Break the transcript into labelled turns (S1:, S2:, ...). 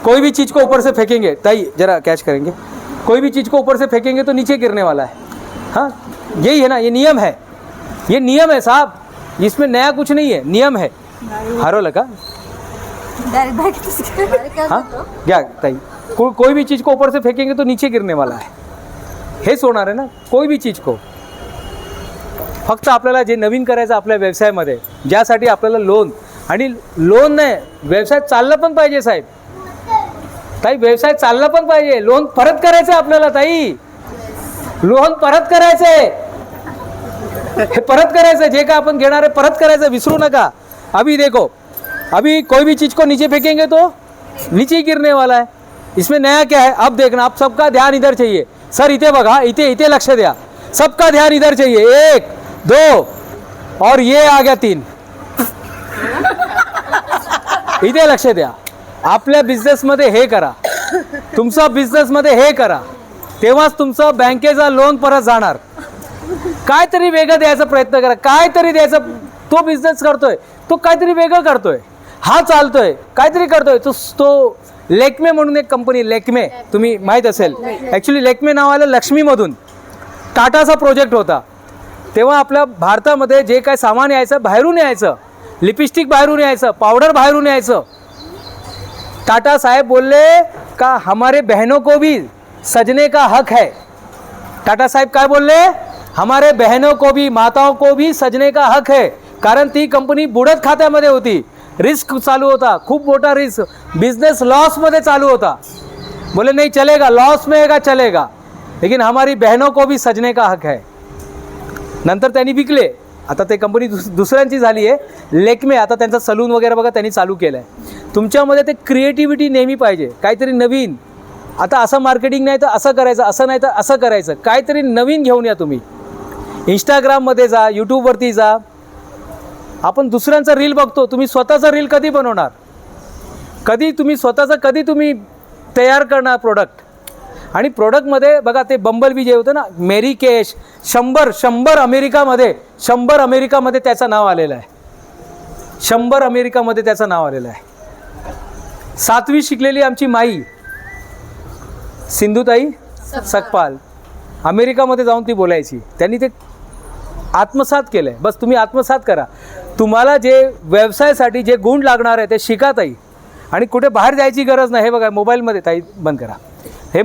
S1: कोई भी चीज़ को ऊपर से फेंकेंगे, ताई जरा कैच करेंगे, कोई भी चीज़ को ऊपर से फेंकेंगे तो नीचे गिरने वाला है। हाँ, यही है ना, ये नियम है, ये नियम है साहब, इसमें नया कुछ नहीं है, नियम है। हरवलं का? हाँ घ्या ताई, कोई भी चीज़ को ऊपर से फेंकेंगे तो नीचे गिरने वाला है, हेच होणार आहे ना, कोई भी चीज़ को। फक्त आपल्याला जे नवीन करायचं आपल्या व्यवसायामध्ये, ज्यासाठी आपल्याला लोन, आणि लोन नाही, व्यवसाय चाललं पण पाहिजे साहेब, ताई व्यवसाय चालला पण पाहिजे, लोन परत करायचं आहे आपल्याला ताई, लोन परत करायचं आहे, हे परत करायचं, जे काय आपण घेणार आहे परत करायचं, विसरू नका। अभी देखो, अभी कोई भी चीज़ को नीचे फेंकेंगे तो नीचे ही गिरने वाला है, इसमें नया क्या है? अब देखना, आप सबका ध्यान इधर चाहिए सर, इथे बघा, इथे इथे लक्ष द्या, सबका ध्यान इधर चाहिए, 1 2 और ये आ गया 3, इथे लक्ष द्या। आपल्या बिझनेसमध्ये हे करा, तुमचा बिझनेसमध्ये हे करा, तेव्हाच तुमचं बँकेचा लोन परत जाणार। काहीतरी वेगळं द्यायचा प्रयत्न करा, काहीतरी द्यायचा, तो बिझनेस करतोय, तो काहीतरी वेगळं करतोय, हा चालतोय, काहीतरी करतोय, तो लेक्मे म्हणून एक कंपनी, लेक्मे तुम्ही माहीत असेल, ॲक्च्युली लेक्मे नाव आलं लक्ष्मीमधून, टाटाचा प्रोजेक्ट होता, तेव्हा आपल्या भारतामध्ये जे काय सामान यायचं बाहेरून यायचं, लिपस्टिक बाहेरून यायचं, पावडर बाहेरून यायचं, टाटा साहेब बोलले का हमारे बहनों को भी सजने का हक है। टाटा साहेब काय बोलले? हमारे बहनों को भी, माताओं को भी सजने का हक है, कारण ती कंपनी बुडत खात्यामध्ये होती, रिस्क चालू होता, खूप मोठा रिस्क, बिजनेस लॉस मध्ये चालू होता, बोले नहीं चलेगा, लॉस में का चलेगा, लेकिन हमारी बहनों को भी सजने का हक है। नंतर त्यांनी विकले, आता ते कंपनी दुसऱ्यांची झाली आहे, लेक्मे, आता त्यांचा सलून वगैरे बघा त्यांनी चालू केलं आहे। तुमच्यामध्ये ते क्रिएटिव्हिटी नेहमी पाहिजे, काहीतरी नवीन, आता असं मार्केटिंग नाही तर असं करायचं, असं नाही तर असं करायचं, काहीतरी नवीन घेऊन या तुम्ही। इंस्टाग्राममध्ये जा, यूट्यूबवरती जा, आपण दुसऱ्यांचा रील बघतो, तुम्ही स्वतःचा रील कधी बनवणार, कधी तुम्ही स्वतःचं कधी तुम्ही तयार करणार प्रोडक्ट। आणि प्रोडक्टमध्ये बघा ते बंबलबी जे होतं ना, मेरी कॅश, 100 अमेरिकामध्ये, 100 अमेरिकामध्ये त्याचं नाव आलेलं आहे, 100 अमेरिकामध्ये त्याचं नाव आलेलं आहे। 7वी शिकलेली आमची माई सिंधुताई सकपाल, अमेरिकामध्ये जाऊन ती बोलायची, त्यांनी ते आत्मसात केलं आहे, बस तुम्ही आत्मसात करा, तुम्हाला जे व्यवसायासाठी जे गुण लागणार आहे ते शिका ताई, आणि कुठे बाहेर जायची गरज नाही। हे बघा मोबाईलमध्ये, ताई बंद करा।